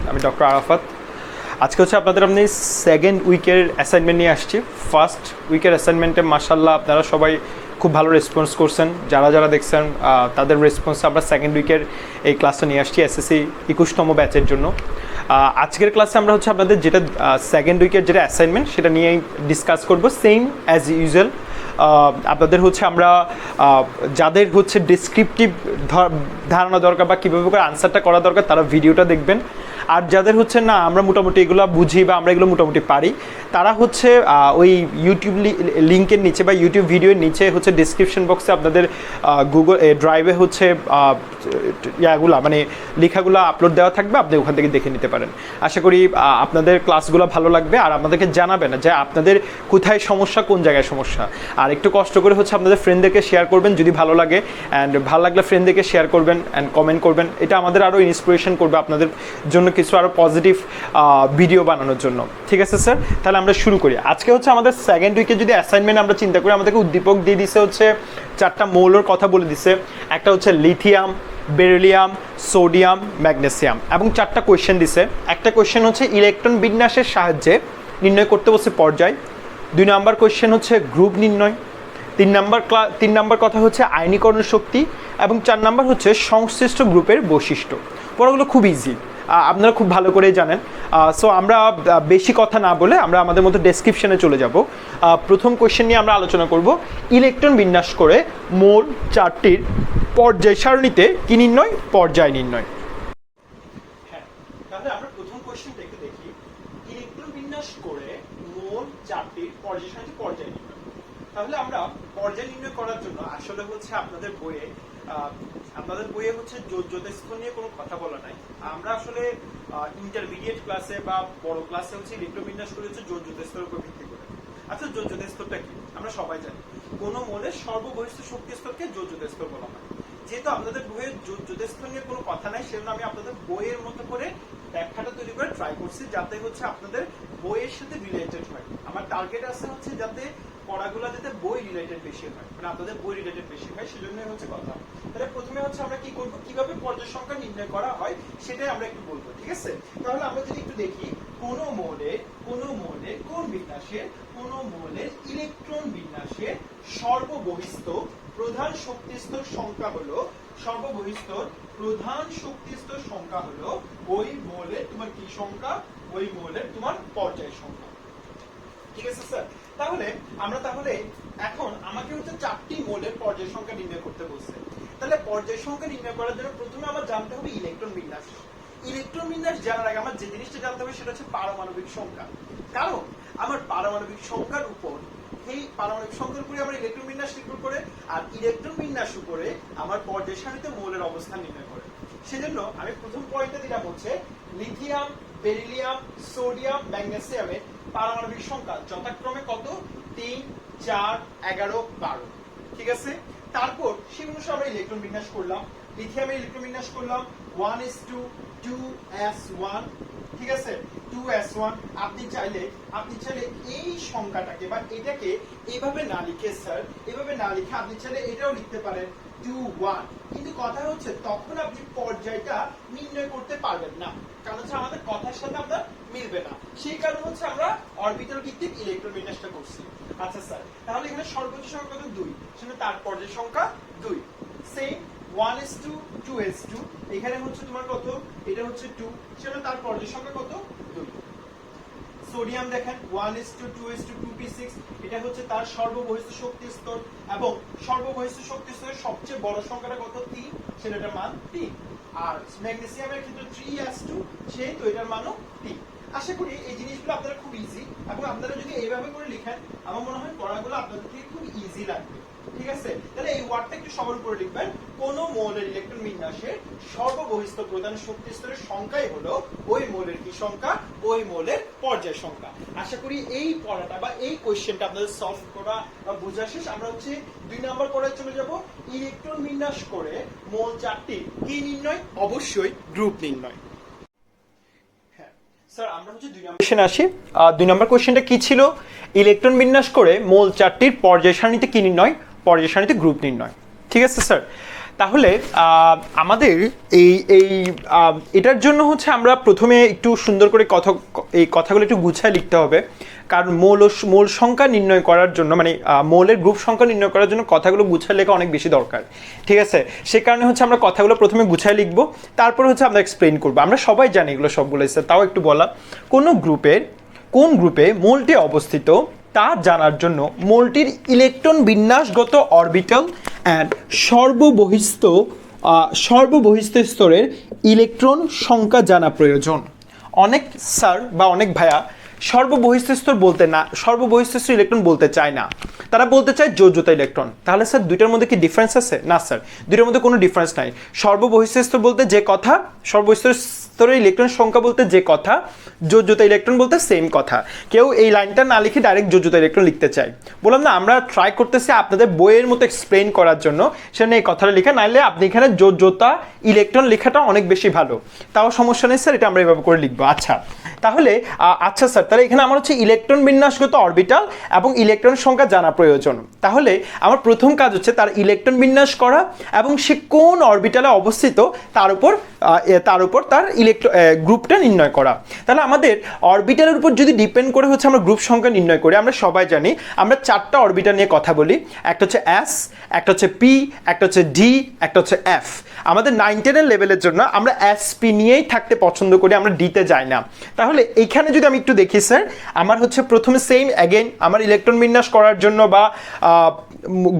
আমি ডক্টর আরাফাত। আজকে হচ্ছে আপনাদের আপনি সেকেন্ড উইকের অ্যাসাইনমেন্ট নিয়ে আসছি। ফার্স্ট উইকের অ্যাসাইনমেন্টে মাশাআল্লাহ আপনারা সবাই খুব ভালো রেসপন্স করছেন। যারা দেখছেন তাদের রেসপন্সে আমরা সেকেন্ড উইকের এই ক্লাসটা নিয়ে আসছি এসএসসি 21তম ব্যাচের জন্য। আজকের ক্লাসে আমরা হচ্ছে আপনাদের যেটা সেকেন্ড উইকের যেটা অ্যাসাইনমেন্ট সেটা নিয়েই ডিসকাস করব, সেম অ্যাজ ইউজুয়াল। আপনাদের হচ্ছে আমরা যাদের হচ্ছে ডিসক্রিপটিভ ধারণা দরকার বা কীভাবে করে আনসারটা করা দরকার তারা ভিডিওটা দেখবেন। আর যাদের হচ্ছে না আমরা মোটামুটি এগুলো বুঝি বা আমরা এগুলো মোটামুটি পারি, তারা হচ্ছে ওই ইউটিউব লিঙ্কের নিচে বা ইউটিউব ভিডিওর নিচে হচ্ছে ডিসক্রিপশন বক্সে আপনাদের গুগল ড্রাইভে হচ্ছে ইয়াগুলা মানে লেখাগুলো আপলোড দেওয়া থাকবে, আপনি ওখান থেকে দেখে নিতে পারেন। আশা করি আপনাদের ক্লাসগুলো ভালো লাগবে আর আপনাদেরকে জানাবেন যে আপনাদের কোথায় সমস্যা, কোন জায়গায় সমস্যা। আর একটু কষ্ট করে হচ্ছে আপনাদের ফ্রেন্ডদেরকে শেয়ার করবেন যদি ভালো লাগে, অ্যান্ড ভালো লাগলে ফ্রেন্ডদেরকে শেয়ার করবেন অ্যান্ড কমেন্ট করবেন। এটা আমাদের আরও ইন্সপিরেশন করবে আপনাদের জন্য কিছু আরও পজিটিভ ভিডিও বানানোর জন্য। ঠিক আছে স্যার, তাহলে আমরা শুরু করি। আজকে হচ্ছে আমাদের সেকেন্ড উইকে যদি অ্যাসাইনমেন্ট আমরা চিন্তা করি, আমাদেরকে উদ্দীপক দিয়ে দিছে হচ্ছে 4টা মৌলের কথা বলে দিছে। একটা হচ্ছে লিথিয়াম, বেরিলিয়াম, সোডিয়াম, ম্যাগনেসিয়াম এবং 4টা কোয়েশ্চেন দিছে। একটা কোয়েশ্চেন হচ্ছে ইলেকট্রন বিন্যাসের সাহায্যে নির্ণয় করতে বলছে পর্যায়। 2 নম্বর কোয়েশ্চেন হচ্ছে গ্রুপ নির্ণয়। 3 নম্বর কথা হচ্ছে আয়নীকরণ শক্তি এবং 4 নম্বর হচ্ছে সংশ্লিষ্ট গ্রুপের বৈশিষ্ট্য। পড়াগুলো খুব ইজি, আপনারা খুব ভালো করেই জানেন। সো আমরা বেশি কথা না বলে আমরা আমাদের মতো ডেসক্রিপশনে চলে যাব। প্রথম কোয়েশ্চেন নিয়ে আমরা আলোচনা করব, ইলেকট্রন বিন্যাস করে মৌল 4টির পর্যায় সারণীতে কি নির্ণয়? পর্যায় নির্ণয়। হ্যাঁ, তাহলে আমরা প্রথম কোয়েশ্চেনটা একটু দেখি। ইলেকট্রন বিন্যাস করে মৌল 4টির পর্যায় সারণীতে পর্যায় নির্ণয়। তাহলে আমরা পর্যায় নির্ণয় করার জন্য আসলে হচ্ছে আপনাদের বইয়ে হচ্ছে যোজ্যতাস্থ নিয়ে কোনো কথা বলা নাই। আমরা আসলে ইন্টারমিডিয়েট ক্লাসে বা বড় ক্লাসে হচ্ছে ইলেকট্রন বিন্যাস করে হচ্ছে যোজ্যতাস্থের উপর ভিত্তি করে। আচ্ছা, যোজ্যতাস্থটা কি আমরা সবাই জানি। কোন মৌলের সর্ববহিষ্ঠ শক্তি স্তরকে যোজ্যতাস্থ বলা হয়। যেহেতু আপনাদের বইয়ের যোজ্যতাস্থ নিয়ে কোনো কথা নাই, সেজন্য আমি আপনাদের বইয়ের মতো করে ব্যাখ্যাটা তৈরি করে ট্রাই করছি, যাতে হচ্ছে আপনাদের বইয়ের সাথে রিলেটেড হয়। আমার টার্গেট আছে হচ্ছে যাতে পড়াগুলো যাতে বই রিলেটেড বেশি হয়, মানে আপনাদের বই রিলেটেড বেশি হয়, সেজন্যই হচ্ছে কথা। তাহলে প্রথমে হচ্ছে আমরা কি করব, কিভাবে পর্যায় সংখ্যা নির্ণয় করা হয় সেটাই আমরা একটু বলবো। ঠিক আছে, তাহলে আমরা যদি একটু দেখি, কোন মৌলের কোন বিন্যাসের ইলেকট্রন বিন্যাসের সর্ববহিস্থ প্রধান শক্তি স্তর সংখ্যা হলো ওই মৌলের তোমার কি সংখ্যা, ওই মৌলের তোমার পর্যায় সংখ্যা। ঠিক আছে স্যার, তাহলে এখন আমাকে হচ্ছে 4টি মৌলের পর্যায় সংখ্যা নির্ণয় করতে বলছে। তাহলে পর্যায় সংখ্যা নির্ণয় করার জন্য প্রথমে আমার জানতে হবে ইলেকট্রন বিন্যাস। ইলেকট্রন বিন্যাস জানার আগে আমার যে জিনিসটা জানতে হবে সেটা হচ্ছে পারমাণবিক সংখ্যা। কারণ আমার পারমাণবিক সংখ্যার উপর আমার ইলেকট্রন বিন্যাস নির্ভর করে, আর ইলেকট্রন বিন্যাস উপরে আমার পর্যায় সারণীতে মৌলের অবস্থান নির্ণয় করে। সেজন্য আমি প্রথম পয়েন্টটা দিলাম হচ্ছে লিথিয়াম, বেরিলিয়াম, সোডিয়াম, ম্যাগনেসিয়ামের পারমাণবিক সংখ্যা যথাক্রমে কত? 3, 4, 11, 12। ঠিক আছে, তারপর সেই অনুসারে আমরা ইলেকট্রন বিন্যাস করলাম। লিথিয়ামের ইলেকট্রন বিন্যাস করলাম 1s2 2s1। ঠিক আছে, 2s1। আপনি চাইলে এই সংখ্যাটাকে বা এটাকে এইভাবে না লিখে আপনি চাইলে এটাও লিখতে পারেন 2-1। কিন্তু কথা হচ্ছে তখন আপনি পর্যায়টা নির্ণয় করতে পারবেন না, কারণ হচ্ছে আমাদের কথার সাথে আপনার মিলবে না। সেই কারণে হচ্ছে আমরা অরবিটাল ভিত্তিক ইলেকট্রন বিন্যাসটা করছি। আচ্ছা স্যার, তাহলে এখানে সর্বোচ্চ সংখ্যা কত? 2, সেজন্য তার পর্যায় সংখ্যা 2। সেম 1s2 2s2, এখানে হচ্ছে তোমার কত? এটা হচ্ছে 2, সেজন্য তার পর্যায় সংখ্যা কত? 2। সোডিয়াম দেখেন 1s2 2s2 2p6, এটা হচ্ছে তার সর্ববহিষ্ঠ শক্তি স্তর, এবং সর্ববহিষ্ঠ শক্তি স্তরের সবচেয়ে বড় সংখ্যাটা কত? 3, সেটার মান 3। আর ম্যাগনেসিয়ামের ক্ষেত্রে 3s2, সেহেতু এটার মানও 3। আশা করি এই জিনিসগুলো আপনারা খুব ইজি, এবং আপনারা যদি এইভাবে করে লিখেন আমার মনে হয় পড়াগুলো আপনাদের খুব ইজি লাগবে। ঠিক আছে, তাহলে এই ওয়ার্ডটা একটু সবার উপরে লিখবেন। কোন মৌলের ইলেকট্রন বিন্যাসের সর্ববহিষ্ঠ প্রধান শক্তি স্তরের সংখ্যাই হলো ওই মৌলের কি সংখ্যা? ওই মৌলের পর্যায় সংখ্যা। আশা করি এই পড়াটা বা এই কোশ্চেনটা আপনাদের সলভ করা বা বোঝা শেষ। আমরা হচ্ছে 2 নম্বর পড়ায় চলে যাব। ইলেকট্রন বিন্যাস করে মৌল 4টি কি নির্ণয়? অবশ্যই গ্রুপ নির্ণয়। হ্যাঁ স্যার, আমরা হচ্ছে 2 নম্বর কোশ্চেনে আসি। 2 নম্বর কোশ্চেনটা কি ছিল? ইলেকট্রন বিন্যাস করে মৌল 4টির পর্যায় সারণীতে কি নির্ণয়? পর্যায় সারণীতে গ্রুপ নির্ণয়। ঠিক আছে স্যার, তাহলে আমাদের এই এই এটার জন্য হচ্ছে আমরা প্রথমে একটু সুন্দর করে এই কথাগুলো একটু গুছায় লিখতে হবে, কারণ মৌল সংখ্যা নির্ণয় করার জন্য মানে মৌলের গ্রুপ সংখ্যা নির্ণয় করার জন্য কথাগুলো গুছায় লেখা অনেক বেশি দরকার, ঠিক আছে? সে কারণে হচ্ছে আমরা কথাগুলো প্রথমে গুছায় লিখবো, তারপর হচ্ছে আমরা এক্সপ্লেইন করবো। আমরা সবাই জানি এগুলো সবগুলো, তাও একটু বলা, কোন গ্রুপে মৌলটি অবস্থিত তা জানার জন্য মৌলটির ইলেকট্রন বিন্যাসগত অরবিটাল অ্যান্ড সর্ববহিস্থ স্তরের ইলেকট্রন সংখ্যা জানা প্রয়োজন। অনেক স্যার বা অনেক ভাইয়া সর্ববহিস্থ স্তর ইলেকট্রন বলতে চায় না, তারা বলতে চায় যোজ্যতা ইলেকট্রন। তাহলে স্যার দুইটার মধ্যে কি ডিফারেন্স আছে? না স্যার, দুইটার মধ্যে কোনো ডিফারেন্স নাই। সর্ববহিস্থ স্তর বলতে যে কথা, সর্ববহিস্থ স্তরের ইলেকট্রন সংখ্যা বলতে যে কথা, যোজ্যতা ইলেকট্রন বলতে সেম কথা। কেউ এই লাইনটা না লিখে ডাইরেক্ট যোজ্যতা ইলেকট্রন লিখতে চায়। বললাম না, আমরা ট্রাই করতেছি আপনাদের বইয়ের মতো এক্সপ্লেইন করার জন্য, সেখানে এই কথাটা লেখা, নাইলে আপনি এখানে যোজ্যতা ইলেকট্রন লেখাটা অনেক বেশি ভালো। তাও সমস্যা নেই স্যার, এটা আমরা এভাবে করে লিখবো। আচ্ছা তাহলে আচ্ছা স্যার, তাহলে এখানে আমার হচ্ছে ইলেকট্রন বিন্যাসগত অরবিটাল এবং ইলেকট্রন সংখ্যা জানা প্রয়োজন। তাহলে আমার প্রথম কাজ হচ্ছে তার ইলেকট্রন বিন্যাস করা এবং সে কোন অরবিটালে অবস্থিত তার উপর তার গ্রুপটা নির্ণয় করা। তাহলে আমাদের অরবিটালের উপর যদি ডিপেন্ড করে হচ্ছে আমরা গ্রুপ সংখ্যা নির্ণয় করি। আমরা সবাই জানি আমরা 4টা অরবিটাল নিয়ে কথা বলি, একটা হচ্ছে S, একটা হচ্ছে P, একটা হচ্ছে D, একটা হচ্ছে F। আমাদের 9-10 লেভেলের জন্য আমরা SP নিয়েই থাকতে পছন্দ করি, আমরা ডিতে যাই না। তাহলে এইখানে যদি আমি একটু দেখি স্যার, আমার হচ্ছে প্রথমে সেম অ্যাগেন আমার ইলেকট্রন বিন্যাস করার জন্য বা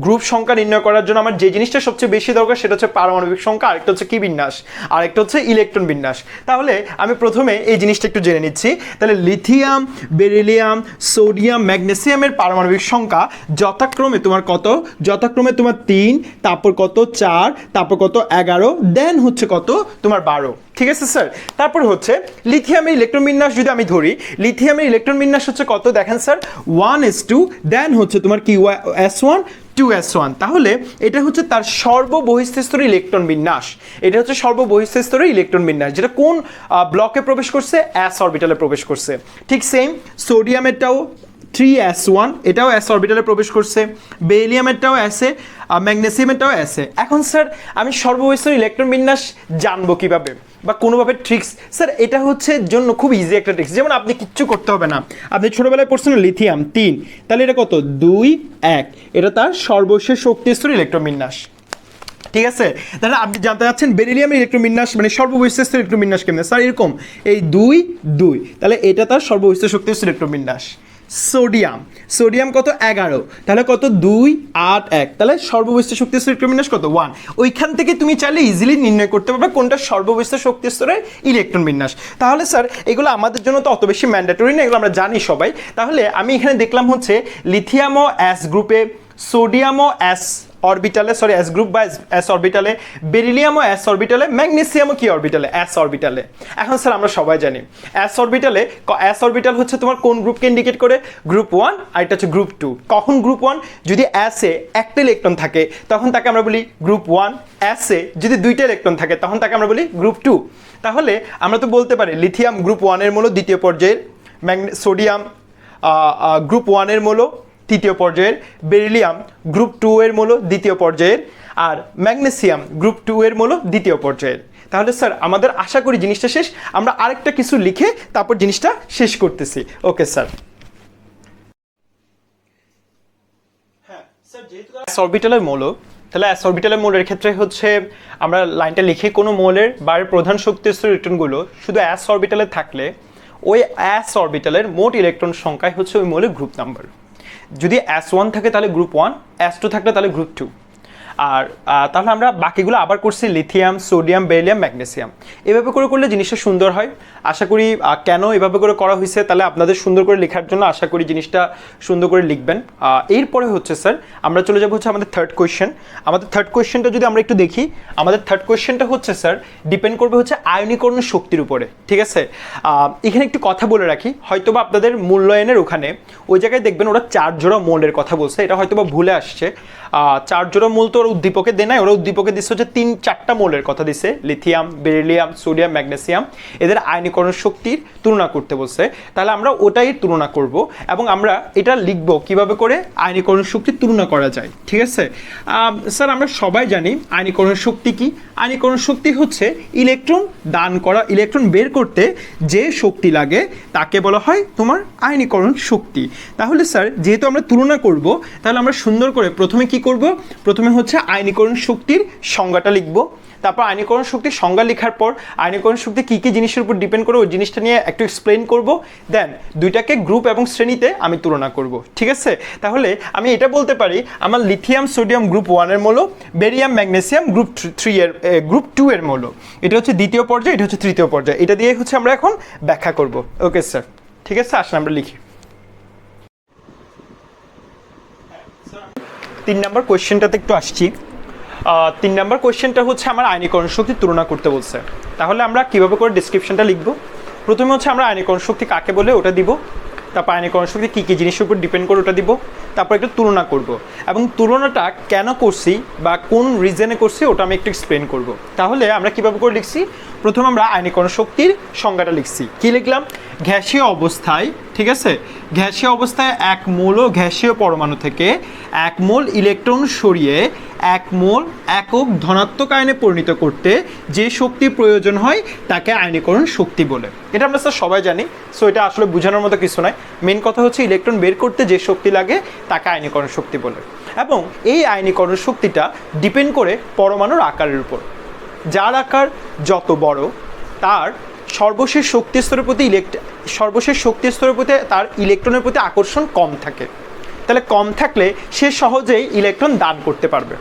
গ্রুপ সংখ্যা নির্ণয় করার জন্য আমার যে জিনিসটা সবচেয়ে বেশি দরকার সেটা হচ্ছে পারমাণবিক সংখ্যা, আরেকটা হচ্ছে কি বিন্যাস, আরেকটা হচ্ছে ইলেকট্রন বিন্যাস। তাহলে আমি প্রথমে এই জিনিসটা একটু জেনে নিচ্ছি। তাহলে লিথিয়াম, বেরিলিয়াম, সোডিয়াম, ম্যাগনেসিয়ামের পারমাণবিক সংখ্যা যথাক্রমে তোমার কত? যথাক্রমে তোমার 3, তারপর কত 4, তারপর কত 11, দেন হচ্ছে কত তোমার 12। ঠিক আছে স্যার? তারপর হচ্ছে লিথিয়ামের ইলেকট্রন বিন্যাস যদি আমি ধরি, লিথিয়ামের ইলেকট্রন বিন্যাস হচ্ছে কত দেখেন স্যার, 1s2, দেন হচ্ছে তোমার কি s1 2s1। তাহলে এটা হচ্ছে তার সর্ববহিস্থ স্তরের ইলেকট্রন বিন্যাস। এটা হচ্ছে সর্ববহিস্থ স্তরের ইলেকট্রন বিন্যাস, যেটা কোন ব্লকে প্রবেশ করছে? s অরবিটালে প্রবেশ করছে। ঠিক সেম সোডিয়ামেরটাও 3s1, এটাও s অরবিটালে প্রবেশ করছে। বেরিলিয়ামেরটাও s এ, ম্যাগনেসিয়ামেরটাও s এ। এখন স্যার আমি সর্ববহিস্থ ইলেকট্রন বিন্যাস জানবো কিভাবে বা কোনোভাবে ট্রিক্স? স্যার এটা হচ্ছে জন্য খুব ইজি একটা ট্রিক্স, যেমন আপনি কিচ্ছু করতে হবে না। আপনি ছোটবেলায় পড়ছেন লিথিয়াম 3, তাহলে এটা কত 2 1, এটা তার সর্বশেষ শক্তি স্তর ইলেকট্রন বিন্যাস। ঠিক আছে? তাহলে আপনি জানতে চাচ্ছেন বেরিলিয়ামের ইলেকট্রন বিন্যাস মানে সর্ববহিস্থ স্তর ইলেকট্রন বিন্যাস কেমন? স্যার এরকম এই 2 2, তাহলে এটা তার সর্ববহিস্থ শক্তি স্তর ইলেকট্রন বিন্যাস। সোডিয়াম কত 11, তাহলে কত 2 8 1, তাহলে সর্ববহিস্থ শক্তি স্তর ইলেকট্রন বিন্যাস কত 1। ওইখান থেকে তুমি চাইলে ইজিলি নির্ণয় করতে পারবে কোনটা সর্ববহিস্থ শক্তি স্তরের ইলেকট্রন বিন্যাস। তাহলে স্যার এগুলো আমাদের জন্য তো অত বেশি ম্যান্ডেটরি না, এগুলো আমরা জানি সবাই। তাহলে আমি এখানে দেখলাম হচ্ছে লিথিয়ামও S গ্রুপে, সোডিয়ামও S অরবিটালে, সরি S গ্রুপ বা S অরবিটালে, বেরিলিয়ামও S অরবিটালে, ম্যাগনেসিয়ামও কি অরবিটালে? S অরবিটালে। এখন স্যার আমরা সবাই জানি S অরবিটাল হচ্ছে তোমার কোন গ্রুপকে ইন্ডিকেট করে? গ্রুপ 1, আর এটা হচ্ছে গ্রুপ 2। কখন গ্রুপ 1? যদি S এ একটা ইলেকট্রন থাকে তখন তাকে আমরা বলি গ্রুপ 1, S এ যদি 2টা ইলেকট্রন থাকে তখন তাকে আমরা বলি গ্রুপ 2। তাহলে আমরা তো বলতে পারি লিথিয়াম গ্রুপ 1 এর মূল দ্বিতীয় পর্যায়ের, সোডিয়াম গ্রুপ 1 এর মূল তৃতীয় পর্যায়ের, বেরিলিয়াম গ্রুপ 2 এর মূল দ্বিতীয় পর্যায়ের, আর ম্যাগনেসিয়াম গ্রুপ 2 এর মূল দ্বিতীয় পর্যায়ের। তাহলে স্যার আমাদের আশা করি জিনিসটা শেষ। আমরা আরেকটা কিছু লিখে তারপর জিনিসটা শেষ করতেছি। Okay sir. হ্যাঁ স্যার, যেহেতু s অরবিটালের মৌল, তাহলে s অরবিটালের মৌলের ক্ষেত্রে হচ্ছে আমরা লাইনটা লিখে কোনো মৌলের বারের প্রধান শক্তি স্তর ইলেকট্রনগুলো শুধু s অরবিটালে থাকলে ওই s অরবিটালের মোট ইলেকট্রন সংখ্যাই হচ্ছে ওই মৌলের গ্রুপ নাম্বার। যদি S1 থাকে তাহলে গ্রুপ 1, S2 থাকলে তাহলে গ্রুপ 2। আর তাহলে আমরা বাকিগুলো আবার করছি লিথিয়াম, সোডিয়াম, বেরিলিয়াম, ম্যাগনেসিয়াম। এভাবে করে করলে জিনিসটা সুন্দর হয়। আশা করি কেন এভাবে করে করা হয়েছে তাহলে আপনাদের সুন্দর করে লেখার জন্য আশা করি জিনিসটা সুন্দর করে লিখবেন। এরপরে হচ্ছে স্যার আমরা চলে যাবো হচ্ছে আমাদের থার্ড কোয়েশ্চেন। আমাদের থার্ড কোয়েশ্চেনটা যদি আমরা একটু দেখি, আমাদের থার্ড কোয়েশ্চেনটা হচ্ছে স্যার ডিপেন্ড করবে হচ্ছে আয়নীকরণ শক্তির উপরে। ঠিক আছে? এখানে একটু কথা বলে রাখি, হয়তোবা আপনাদের মূল্যায়নের ওখানে ওই জায়গায় দেখবেন ওরা 4 জোড়া মৌলের কথা বলছে, এটা হয়তোবা ভুলে আসছে। 4 জোড়া মূল তো উদ্দীপকে দেয় নাই, ওরা উদ্দীপকে দিচ্ছে হচ্ছে 3-4টা মৌলের কথা দিছে, লিথিয়াম, বেরিলিয়াম, সোডিয়াম, ম্যাগনেসিয়াম, এদের আয়নীকরণ শক্তির তুলনা করতে বলছে। তাহলে আমরা ওটাই তুলনা করব এবং আমরা এটা লিখব কিভাবে করে আয়নীকরণ শক্তির তুলনা করা যায়। ঠিক আছে স্যার, আমরা সবাই জানি আয়নীকরণ শক্তি কি। আয়নীকরণ শক্তি হচ্ছে ইলেকট্রন দান করা, ইলেকট্রন বের করতে যে শক্তি লাগে তাকে বলা হয় তোমার আয়নীকরণ শক্তি। তাহলে স্যার যেহেতু আমরা তুলনা করব, তাহলে আমরা সুন্দর করে প্রথমে কি করব, প্রথমে হচ্ছে আয়নীকরণ শক্তির সংজ্ঞাটা লিখব। তারপর আয়নীকরণ শক্তির সংজ্ঞা লেখার পর আয়নীকরণ শক্তি কী কী জিনিসের উপর ডিপেন্ড করে ওই জিনিসটা নিয়ে একটু এক্সপ্লেন করব। দেন দুইটাকে গ্রুপ এবং শ্রেণীতে আমি তুলনা করব। ঠিক আছে, তাহলে আমি এটা বলতে পারি আমার লিথিয়াম সোডিয়াম গ্রুপ 1 এর মৌল, বেরিয়াম ম্যাগনেসিয়াম গ্রুপ 2 এর মৌল। এটা হচ্ছে দ্বিতীয় পর্যায়ে, এটা হচ্ছে তৃতীয় পর্যায়ে। এটা দিয়ে হচ্ছে আমরা এখন ব্যাখ্যা করব। ওকে স্যার, ঠিক আছে, আসলে আমরা লিখি। 3 নম্বর কোয়েশ্চেনটাতে একটু আসছি। 3 নম্বর কোয়েশ্চেনটা হচ্ছে আমার আয়নীকরণ শক্তি তুলনা করতে বলছে। তাহলে আমরা কিভাবে করে ডিসক্রিপশনটা লিখব, প্রথমে হচ্ছে আমরা আয়নীকরণ শক্তি কাকে বলে ওটা দিব, তারপর আয়নীকরণ শক্তি কী কী জিনিসের উপর ডিপেন্ড করে ওটা দিব, তারপর একটু তুলনা করব এবং তুলনাটা কেন করছি বা কোন রিজনে করছি ওটা আমি একটু এক্সপ্লেন করব। তাহলে আমরা কিভাবে করে লিখছি, প্রথমে আমরা আয়নীকরণ শক্তির সংজ্ঞাটা লিখছি। কি লিখলাম, গ্যাসীয় অবস্থায়, ঠিক আছে, গ্যাসীয় অবস্থায় 1 মোল গ্যাসীয় পরমাণু থেকে 1 মোল ইলেকট্রন সরিয়ে 1 মোল একক ধনাত্মক আয়নে পরিণত করতে যে শক্তি প্রয়োজন হয় তাকে আয়নীকরণ শক্তি বলে। এটা আমরা স্যার সবাই জানি, সো এটা আসলে বোঝানোর মতো কিছু নয়। মেন কথা হচ্ছে ইলেকট্রন বের করতে যে শক্তি লাগে তাকে আয়নীকরণ শক্তি বলে। এবং এই আয়নীকরণ শক্তিটা ডিপেন্ড করে পরমাণুর আকারের উপর। যার আকার যত বড় তার সর্বশেষ শক্তি স্তরের প্রতি তার ইলেকট্রনের প্রতি আকর্ষণ কম থাকে। তাহলে কম থাকলে সে সহজেই ইলেকট্রন দান করতে পারবে।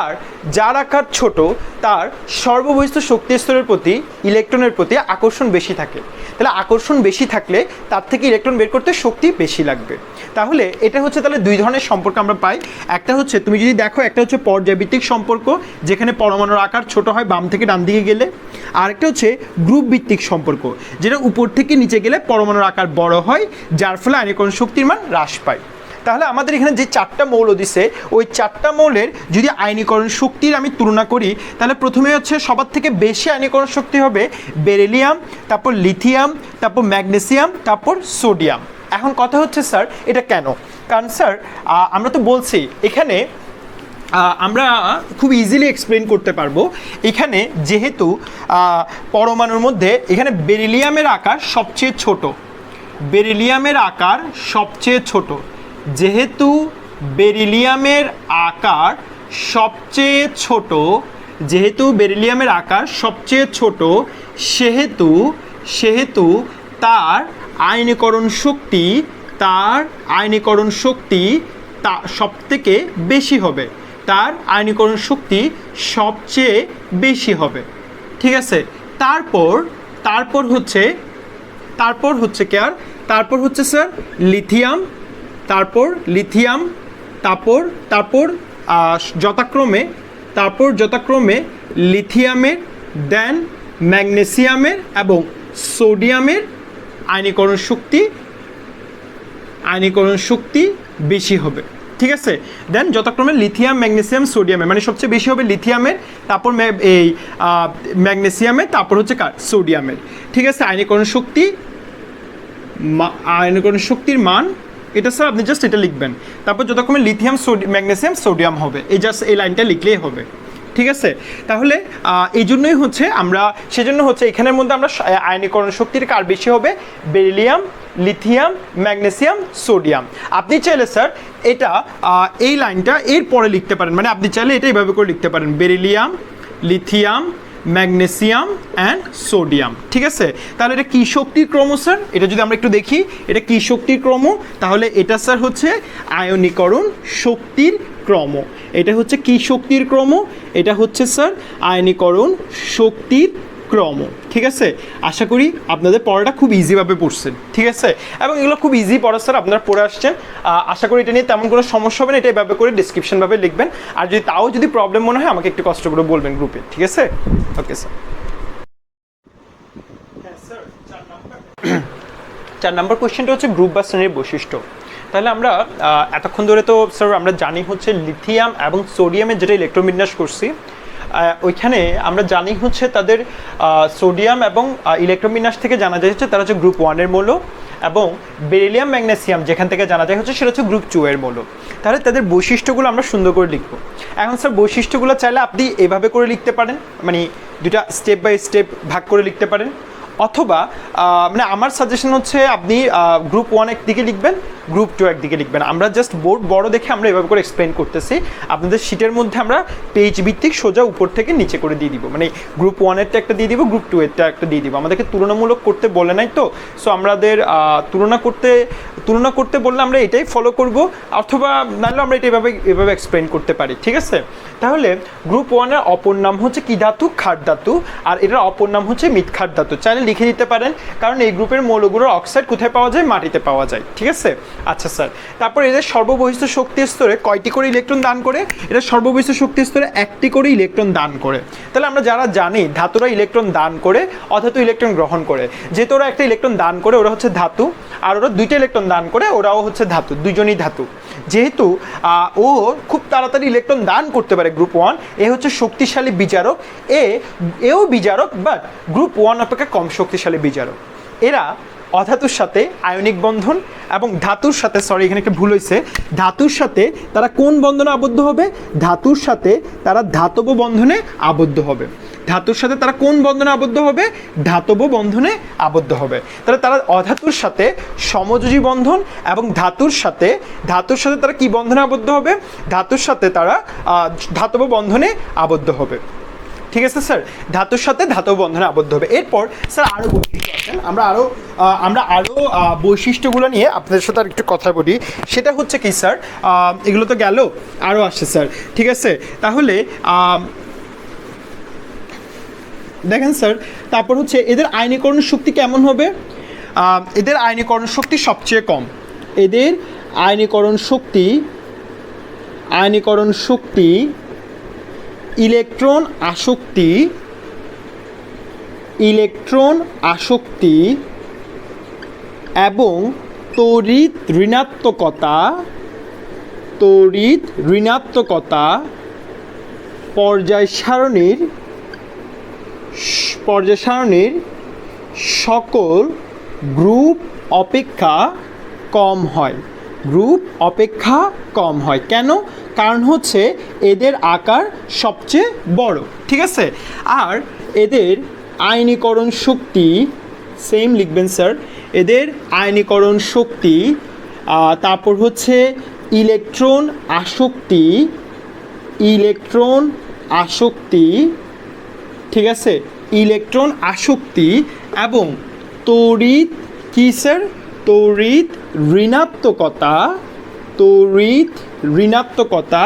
আর যার আকার ছোট তার সর্ববহিষ্ঠ শক্তি স্তরের প্রতি ইলেকট্রনের প্রতি আকর্ষণ বেশি থাকে। তাহলে আকর্ষণ বেশি থাকলে তার থেকে ইলেকট্রন বের করতে শক্তি বেশি লাগবে। তাহলে এটা হচ্ছে তাহলে 2 ধরনের সম্পর্ক আমরা পাই। একটা হচ্ছে তুমি যদি দেখো, একটা হচ্ছে পর্যায়ভিত্তিক সম্পর্ক যেখানে পরমাণুর আকার ছোট হয় বাম থেকে ডান দিকে গেলে, আর একটা হচ্ছে গ্রুপ ভিত্তিক সম্পর্ক যেটা উপর থেকে নিচে গেলে পরমাণুর আকার বড় হয়, যার ফলে আয়নীকরণ শক্তির মান হ্রাস পায়। তাহলে আমাদের এখানে যে 4টা মৌল দিছে ওই 4টা মৌলের যদি আয়নীকরণ শক্তির আমি তুলনা করি, তাহলে প্রথমে হচ্ছে সবার থেকে বেশি আয়নীকরণ শক্তি হবে বেরিলিয়াম, তারপর লিথিয়াম, তারপর ম্যাগনেসিয়াম, তারপর সোডিয়াম। এখন কথা হচ্ছে স্যার এটা কেন, কারণ স্যার আমরা তো বলছি এখানে আমরা খুব ইজিলি এক্সপ্লেন করতে পারবো। এখানে যেহেতু পরমাণুর মধ্যে এখানে বেরিলিয়ামের আকার সবচেয়ে ছোট, বেরিলিয়ামের আকার সবচেয়ে ছোট, যেহেতু বেরিলিয়ামের আকার সবচেয়ে ছোট, যেহেতু বেরিলিয়ামের আকার সবচেয়ে ছোট, সেহেতু তার আয়নীকরণ শক্তি তা সবথেকে বেশি হবে, তার আয়নীকরণ শক্তি সবচেয়ে বেশি হবে। ঠিক আছে, তারপর হচ্ছে স্যার লিথিয়াম, তারপর যথাক্রমে লিথিয়ামের, দেন ম্যাগনেসিয়ামের এবং সোডিয়ামের আয়নীকরণ শক্তি বেশি হবে। ঠিক আছে, দেন যথাক্রমে লিথিয়াম, ম্যাগনেসিয়াম, সোডিয়ামের, মানে সবচেয়ে বেশি হবে লিথিয়ামের, তারপর এই ম্যাগনেসিয়ামের, তারপর হচ্ছে সোডিয়ামের। ঠিক আছে, আয়নীকরণ শক্তির মান এটা স্যার আপনি জাস্ট এটা লিখবেন, তারপর যথাক্রমে লিথিয়াম, ম্যাগনেসিয়াম, সোডিয়াম হবে, এই লাইনটা লিখলেই হবে। ঠিক আছে, তাহলে এই জন্যই হচ্ছে সেজন্য হচ্ছে এখানের মধ্যে আমরা আয়নীকরণ শক্তির কার বেশি হবে, বেরিলিয়াম, লিথিয়াম, ম্যাগনেসিয়াম, সোডিয়াম। আপনি চাইলে স্যার এটা এই লাইনটা এর পরে লিখতে পারেন, মানে আপনি চাইলে এটা এইভাবে করে লিখতে পারেন, beryllium, lithium, magnesium and sodium. ঠিক আছে, তাহলে এটা কী শক্তির ক্রম স্যার, এটা যদি আমরা একটু দেখি এটা কী শক্তির ক্রম, তাহলে এটা স্যার হচ্ছে আয়নীকরণ শক্তির ক্রম। এটা হচ্ছে কী শক্তির ক্রম, এটা হচ্ছে স্যার আয়নীকরণ শক্তির ক্রম। ঠিক আছে, আশা করি আপনাদের পড়াটা খুব ইজিভাবে পড়ছেন। ঠিক আছে, এবং এগুলো খুব ইজি পড়া স্যার, আপনারা পড়ে আসছেন। আশা করি এটা নিয়ে তেমন কোনো সমস্যা হবে না, এটা এভাবে করে ডিসক্রিপশনভাবে লিখবেন। আর যদি প্রবলেম মনে হয় আমাকে একটু কষ্ট করে বলবেন গ্রুপে। ঠিক আছে, ওকে স্যার। 4 নম্বর কোয়েশ্চেনটা হচ্ছে গ্রুপ বা শ্রেণীর বৈশিষ্ট্য। তাহলে আমরা এতক্ষণ ধরে তো স্যার আমরা জানি হচ্ছে লিথিয়াম এবং সোডিয়ামের যেটা ইলেকট্রোবিন্যাস করছি, ওইখানে আমরা জানি হচ্ছে তাদের সোডিয়াম এবং ইলেকট্রোবিন্যাস থেকে জানা যায় হচ্ছে তারা হচ্ছে গ্রুপ 1-এর মৌল, এবং বেরিলিয়াম ম্যাগনেসিয়াম যেখান থেকে জানা যায় হচ্ছে সেটা হচ্ছে গ্রুপ 2-এর মৌল। তাহলে তাদের বৈশিষ্ট্যগুলো আমরা সুন্দর করে লিখবো। এখন স্যার বৈশিষ্ট্যগুলো চাইলে আপনি এভাবে করে লিখতে পারেন, মানে দুটা স্টেপ বাই স্টেপ ভাগ করে লিখতে পারেন, অথবা মানে আমার সাজেশন হচ্ছে আপনি গ্রুপ 1 একদিকে লিখবেন, গ্রুপ 2 একদিকে লিখবেন। আমরা জাস্ট বোর্ড বড় দেখে আমরা এভাবে করে এক্সপ্লেন করতেছি, আপনাদের শিটের মধ্যে আমরা পেজ ভিত্তিক সোজা উপর থেকে নিচে করে দিয়ে দিব, মানে গ্রুপ 1-এরটা একটা দিয়ে দিব, গ্রুপ 2-এরটা একটা দিয়ে দিব। আমাদেরকে তুলনামূলক করতে বলে নাই তো, সো আমাদের তুলনা করতে বললে আমরা এটাই ফলো করব, অথবা নাহলে আমরা এটা এভাবে এক্সপ্লেন করতে পারি, ঠিক আছে? তাহলে গ্রুপ 1-এর অপর নাম হচ্ছে কি ধাতু? ক্ষার ধাতু। আর এটার অপর নাম হচ্ছে মৃৎক্ষার ধাতু। চাইলে লিখে দিতে পারেন, কারণ এই গ্রুপের মৌলগুলোর অক্সাইড কোথায় পাওয়া যায়? মাটিতে পাওয়া যায়, ঠিক আছে? আচ্ছা স্যার, তারপর এদের সর্ববহিষ্ঠ শক্তি স্তরে কয়টি করে ইলেকট্রন দান করে? এটা সর্ববহিষ্ঠ শক্তি স্তরে একটি করে ইলেকট্রন দান করে। তাহলে আমরা যারা জানি ধাতুরা ইলেকট্রন দান করে, অধাতু ইলেকট্রন গ্রহণ করে। যেহেতু ওরা একটা ইলেকট্রন দান করে ওরা হচ্ছে ধাতু, আর ওরা দুইটা ইলেকট্রন দান করে ওরাও হচ্ছে ধাতু, দুইজনই ধাতু। যেহেতু ও খুব তাড়াতাড়ি ইলেকট্রন দান করতে পারে গ্রুপ 1, এ হচ্ছে শক্তিশালী বিজারক, এও বিজারক, বাট গ্রুপ 1 অপেক্ষা কম শক্তিশালী বিজারক। এরা অধাতুর সাথে আয়নিক বন্ধন এবং ধাতুর সাথে, সরি এখানে একটা ভুল হয়েছে, ধাতুর সাথে তারা কোন বন্ধনে আবদ্ধ হবে? ধাতুর সাথে তারা ধাতব বন্ধনে আবদ্ধ হবে। ধাতুর সাথে তারা কোন বন্ধনে আবদ্ধ হবে? ধাতব বন্ধনে আবদ্ধ হবে। তাহলে তারা অধাতুর সাথে সমযোজী বন্ধন, এবং ধাতুর সাথে তারা কি বন্ধনে আবদ্ধ হবে? ধাতুর সাথে তারা ধাতব বন্ধনে আবদ্ধ হবে, ঠিক আছে স্যার? ধাতুর সাথে ধাতব বন্ধনে আবদ্ধ হবে। এরপর স্যার আরও বৈশিষ্ট্য আছেন, আমরা আরও বৈশিষ্ট্যগুলো নিয়ে আপনাদের সাথে আর একটু কথা বলি। সেটা হচ্ছে কি স্যার, এগুলো তো গেল, আরও আসছে স্যার, ঠিক আছে? তাহলে দেখেন স্যার, তারপর হচ্ছে এদের আয়নীকরণ শক্তি কেমন হবে? এদের আয়নীকরণ শক্তি সবচেয়ে কম। এদের আয়নীকরণ শক্তি ইলেকট্রন আসক্তি এবং তড়িৎ ঋণাত্মকতা পর্যায় সারণীর সকল গ্রুপ অপেক্ষা কম হয়। কেন? কারণ হচ্ছে এদের আকার সবচেয়ে বড়, ঠিক আছে? আর এদের আয়নীকরণ শক্তি, সেম লিখবেন স্যার, এদের আয়নীকরণ শক্তি, তারপর হচ্ছে ইলেকট্রন আসক্তি, ঠিক আছে? ইলেকট্রন আসক্তি এবং তড়িৎ কি স্যার? তড়িৎ ঋণাত্মকতা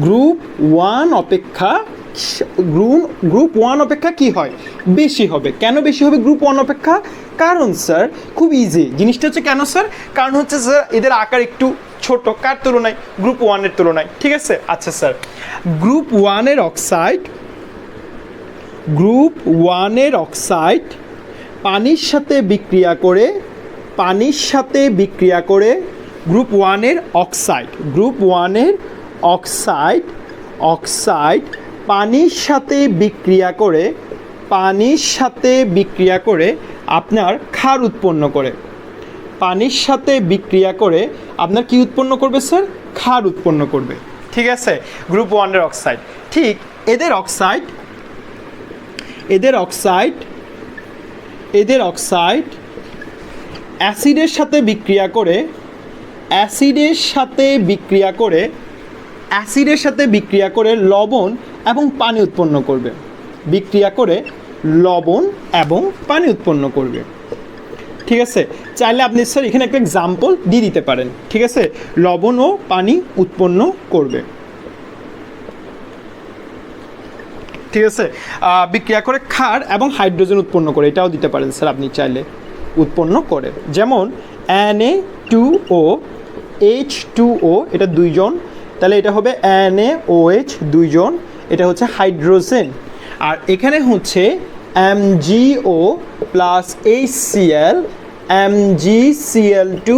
গ্রুপ 1 অপেক্ষা কি হয়? বেশি হবে। কেন বেশি হবে গ্রুপ 1 অপেক্ষা? কারণ স্যার খুব ইজি জিনিসটা হচ্ছে, কেন স্যার? কারণ হচ্ছে স্যার এদের আকার একটু ছোট, কার তুলনায়? গ্রুপ 1-এর তুলনায়, ঠিক আছে? আচ্ছা স্যার, গ্রুপ 1-এর অক্সাইড পানির সাথে বিক্রিয়া করে গ্রুপ 1-এর অক্সাইড পানির সাথে বিক্রিয়া করে আপনার ক্ষার উৎপন্ন করে। পানির সাথে বিক্রিয়া করে আপনার কি উৎপন্ন করবে স্যার? ক্ষার উৎপন্ন করবে, ঠিক আছে? গ্রুপ 1-এর অক্সাইড। ঠিক এদের অক্সাইড অ্যাসিডের সাথে বিক্রিয়া করে লবণ এবং পানি উৎপন্ন করবে। ঠিক আছে? চাইলে আপনি স্যার এখানে একটা এক্সাম্পল দিয়ে দিতে পারেন, ঠিক আছে? লবণ ও পানি উৎপন্ন করবে, ঠিক আছে? বিক্রিয়া করে ক্ষার এবং হাইড্রোজেন উৎপন্ন করে, এটাও দিতে পারেন স্যার আপনি চাইলে, উৎপন্ন করে। যেমন Na2O H2O, এটা দুইজন, তাহলে এটা হবে NaOH দুইজন, এটা হচ্ছে হাইড্রোজেন। আর এখানে হচ্ছে MgO plus HCl, MgCl2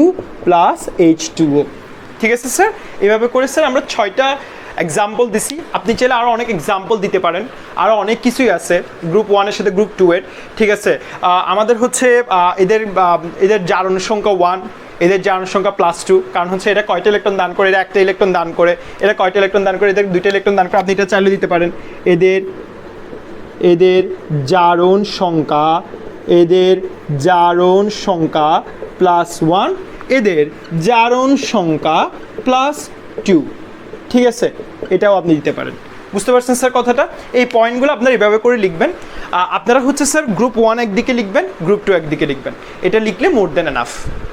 plus H2O। ঠিক আছে স্যার, এভাবে করে স্যার আমরা 6টা এক্সাম্পল দিছি। আপনি চাইলে আরও অনেক এক্সাম্পল দিতে পারেন, আরও অনেক কিছুই আছে গ্রুপ 1-এর সাথে গ্রুপ 2-এর। ঠিক আছে, আমাদের হচ্ছে এদের জারণ সংখ্যা 1, এদের জারণ সংখ্যা +2, কারণ হচ্ছে এটা কয়টা ইলেকট্রন দান করে, এটা একটা ইলেকট্রন দান করে, এটা কয়টা ইলেকট্রন দান করে, এদের 2টা ইলেকট্রন দান করে। আপনি এটা চাইলে দিতে পারেন এদের জারণ সংখ্যা, এদের জারণ সংখ্যা +1, এদের জারণ সংখ্যা +2। ঠিক আছে, এটাও আপনি দিতে পারেন। বুঝতে পারছেন স্যার কথাটা? এই পয়েন্টগুলো আপনারা এভাবে করে লিখবেন। আপনারা হচ্ছে স্যার গ্রুপ 1 একদিকে লিখবেন, গ্রুপ 2 একদিকে লিখবেন। এটা লিখলে মোর দেন এনাফ।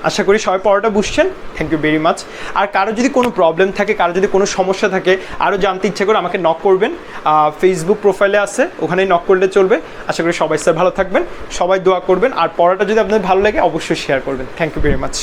আশা করি সবাই পড়াটা বুঝছেন। Thank you very much. আর কারো যদি কোনো প্রবলেম থাকে, কারো যদি কোনো সমস্যা থাকে, আরও জানতে ইচ্ছে করে আমাকে নক করবেন। ফেসবুক প্রোফাইলে আছে, ওখানেই নক করলে চলবে। আশা করি সবাই স্যার ভালো থাকবেন, সবাই দোয়া করবেন। আর পড়াটা যদি আপনাদের ভালো লাগে অবশ্যই শেয়ার করবেন। Thank you very much.